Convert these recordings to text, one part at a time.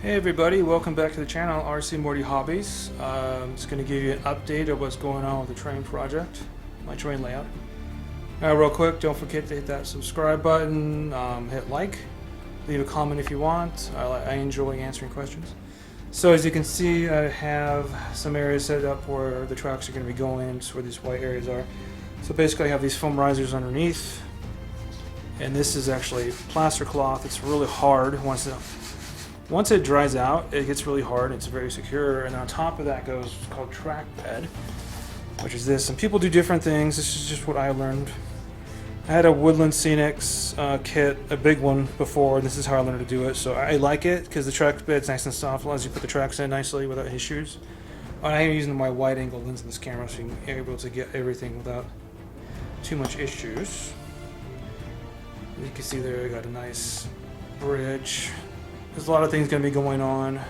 Hey everybody, welcome back to the channel, RC Morty Hobbies. I'm just going to give you an update of what's going on with the train project, my train layout. Real quick, don't forget to hit that subscribe button, hit like, leave a comment if you want. I enjoy answering questions. So as you can see, I have some areas set up where the tracks are going to be going, where these white areas are. So basically I have these foam risers underneath, and this is actually plaster cloth. It's really hard once it dries out, it gets really hard. It's very secure, and on top of that goes what's called track bed, which is this. And people do different things. This is just what I learned. I had a Woodland Scenics kit, a big one before. This is how I learned to do it. So I like it because the track bed's nice and soft. Allows you to put the tracks in nicely without issues. I am using my wide-angle lens in this camera, so you're able to get everything without too much issues. As you can see there, I got a nice bridge. There's a lot of things going to be going on.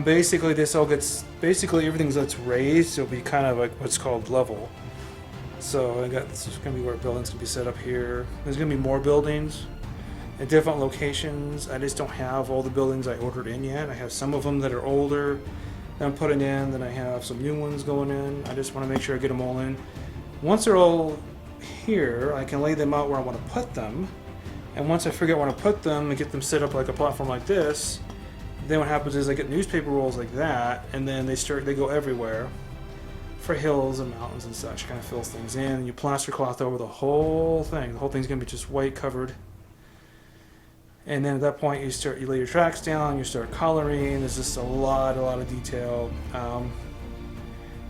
Basically, everything that's raised, it'll be kind of like what's called level. So this is going to be where buildings can be set up here. There's going to be more buildings at different locations. I just don't have all the buildings I ordered in yet. I have some of them that are older that I'm putting in. Then I have some new ones going in. I just want to make sure I get them all in. Once they're all here, I can lay them out where I want to put them. And once I figure out where to put them and get them set up like a platform like this, then what happens is I get newspaper rolls like that, and then they go everywhere for hills and mountains and such. Kind of fills things in, and you plaster cloth over the whole thing. The whole thing's gonna be just white covered. And then at that point, you lay your tracks down, you start coloring. There's just a lot of detail.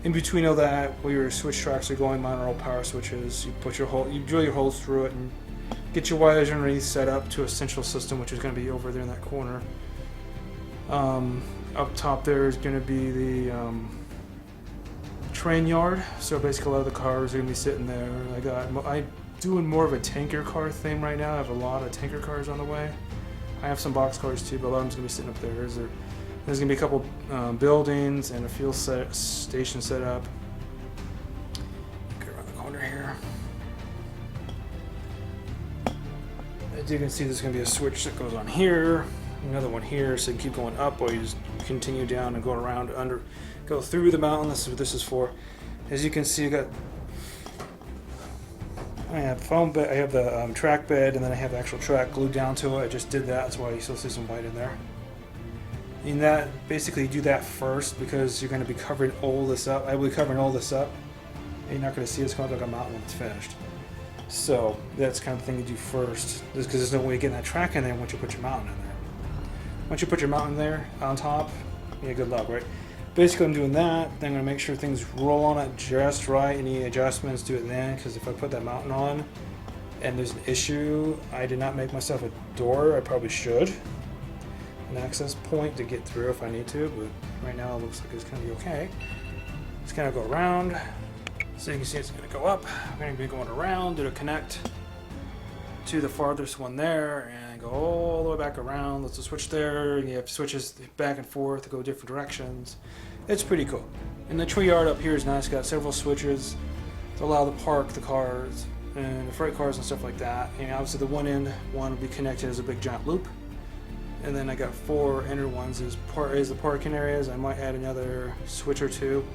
In between all that, where your switch tracks are going, mine are all power switches. You drill your holes through it and get your wires underneath set up to a central system, which is going to be over there in that corner. Up top there is going to be the train yard. So basically, a lot of the cars are going to be sitting there. I'm doing more of a tanker car thing right now. I have a lot of tanker cars on the way. I have some box cars too, but a lot of them's going to be sitting up there. There's going to be a couple buildings and a fuel station set up. Go around the corner here. As you can see, there's going to be a switch that goes on here, another one here, so you can keep going up, or you just continue down and go around, go through the mountain. This is what this is for. As you can see, I have foam bed, I have the track bed, and then I have the actual track glued down to it. I just did that, that's why you still see some white in there. And that, basically you do that first because you're going to be covering all this up. I will be covering all this up, and you're not going to see it's going to look like a mountain when it's finished. So that's kind of the thing you do first, just because there's no way of getting that track in there once you put your mountain in there. Once you put your mountain there on top, yeah, good luck, right? Basically, I'm doing that. Then I'm going to make sure things roll on it just right. Any adjustments, do it then, because if I put that mountain on and there's an issue, I did not make myself a door. I probably should. An access point to get through if I need to, but right now it looks like it's going to be okay. Just kind of go around. So you can see it's going to go up. I'm going to be going around to connect to the farthest one there and go all the way back around. There's a switch there, and you have switches back and forth to go different directions. It's pretty cool. And the tree yard up here is nice. Got several switches to allow to park the cars and the freight cars and stuff like that. And obviously the one will be connected as a big giant loop. And then I got 4 inner ones as the parking areas. I might add another switch or two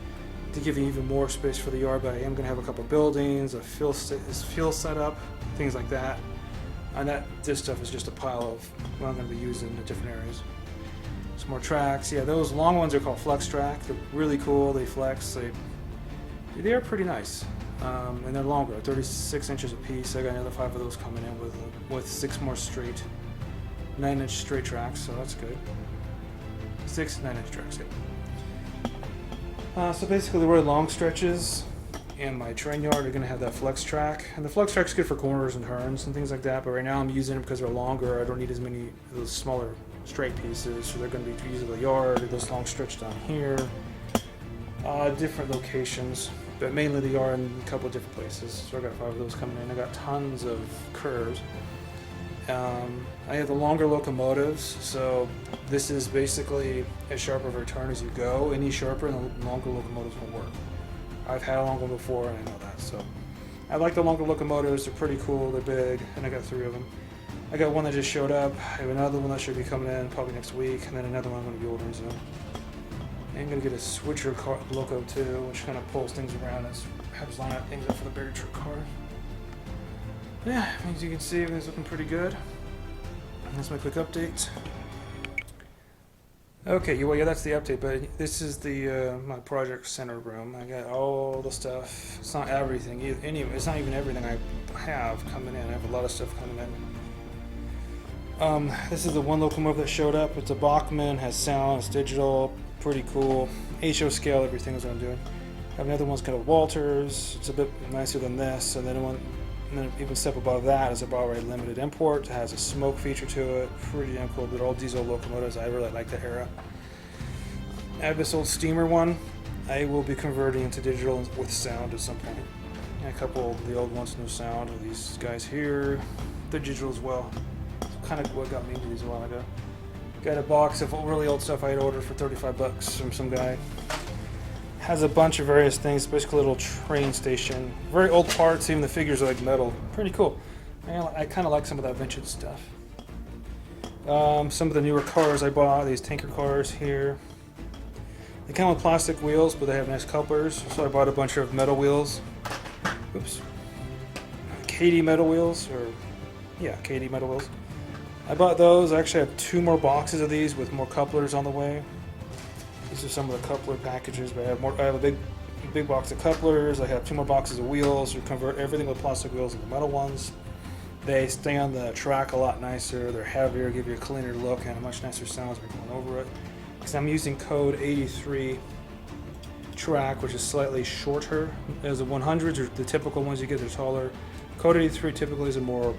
to give you even more space for the yard, but I am going to have a couple buildings, a fuel setup, things like that. And this stuff is just a pile of what I'm going to be using in different areas. Some more tracks. Yeah, those long ones are called Flex Track. They're really cool. They flex. They are pretty nice, and they're longer, 36 inches a piece. I got another 5 of those coming in with 6 more straight 9-inch straight tracks, so that's good. 6 9-inch tracks. Yeah. So basically, where long stretches and my train yard are going to have that flex track, and the flex track's good for corners and turns and things like that. But right now, I'm using them because they're longer. I don't need as many of those smaller straight pieces, so they're going to be used in the yard. This long stretch down here, different locations, but mainly the yard in a couple of different places. So I got 5 of those coming in. I got tons of curves. I have the longer locomotives, so this is basically as sharp of a return as you go. Any sharper, and the longer locomotives won't work. I've had a long one before, and I know that. So I like the longer locomotives. They're pretty cool. They're big, and I got 3 of them. I got one that just showed up. I have another one that should be coming in probably next week, and then another one I'm going to be ordering soon. I'm going to get a switcher car loco too, which kind of pulls things around and helps line up things up for the bigger truck car. Yeah, as you can see, everything's looking pretty good. That's my quick update. Okay, well, yeah, that's the update, but this is the my project center room. I got all the stuff. It's not everything. Anyway, it's not even everything I have coming in. I have a lot of stuff coming in. This is the one locomotive that showed up. It's a Bachmann, has sound, it's digital, pretty cool. HO scale, everything is what I'm doing. I have another one's called Walters. It's a bit nicer than this, and then even a step above that is a Bauer limited import. It has a smoke feature to it. Pretty damn cool. They're all diesel locomotives. I really like that era. I have this old steamer one. I will be converting into digital with sound at some point. And a couple of the old ones, no sound. These guys here, they're digital as well. Kind of what got me into these a while ago. Got a box of really old stuff I had ordered for $35 from some guy. Has a bunch of various things, basically a little train station. Very old parts, even the figures are like metal. Pretty cool. I kind of like some of that vintage stuff. Some of the newer cars I bought, these tanker cars here. They come with plastic wheels, but they have nice couplers, so I bought a bunch of metal wheels. Oops. Kadee metal wheels, Kadee metal wheels. I bought those. I actually have 2 more boxes of these with more couplers on the way. These are some of the coupler packages, but I have a big box of couplers. I have 2 more boxes of wheels. We convert everything with plastic wheels into metal ones. They stay on the track a lot nicer. They're heavier, give you a cleaner look and a much nicer sound as we're going over it. Because I'm using code 83 track, which is slightly shorter. As the 100s or the typical ones you get, they're taller. Code 83 typically is a more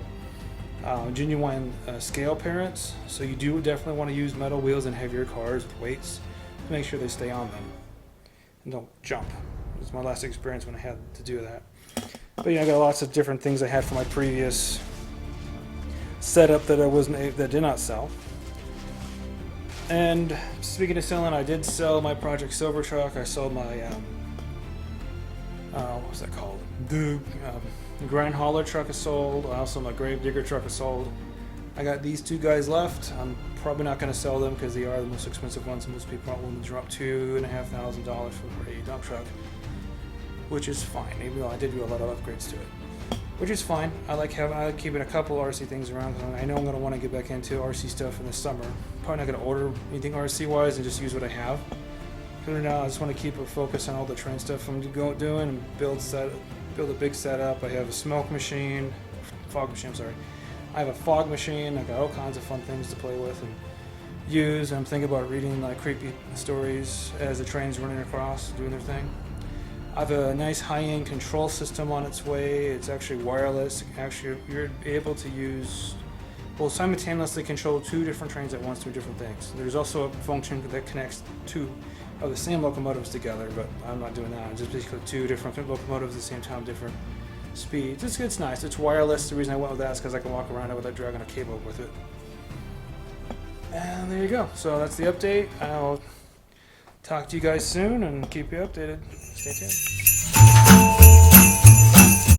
genuine scale parents. So you do definitely want to use metal wheels in heavier cars with weights. Make sure they stay on them and don't jump. It was my last experience when I had to do that. But I got lots of different things I had from my previous setup that that did not sell. And speaking of selling, I did sell my Project Silver truck. I sold my what was that called? The grind hauler truck is sold. Also my grave digger truck is sold. I got these 2 guys left. I'm probably not going to sell them because they are the most expensive ones. Most people aren't willing to drop $2,500 for a dump truck, which is fine. Even though I did do a lot of upgrades to it, which is fine. I like keeping a couple RC things around. I know I'm going to want to get back into RC stuff in the summer. Probably not going to order anything RC wise and just use what I have. For now, I just want to keep a focus on all the train stuff I'm doing and build a big setup. I have a smoke machine, fog machine. I'm sorry. I have a fog machine. I got all kinds of fun things to play with and use. I'm thinking about reading like creepy stories as the train's running across, doing their thing. I have a nice high-end control system on its way. It's actually wireless. Actually, you're able to simultaneously control 2 different trains at once, 2 different things. There's also a function that connects 2 of the same locomotives together, but I'm not doing that. It's just basically 2 different locomotives at the same time, different speeds. It's nice. It's wireless. The reason I went with that is because I can walk around it without dragging a cable with it. And there you go. So that's the update. I'll talk to you guys soon and keep you updated. Stay tuned.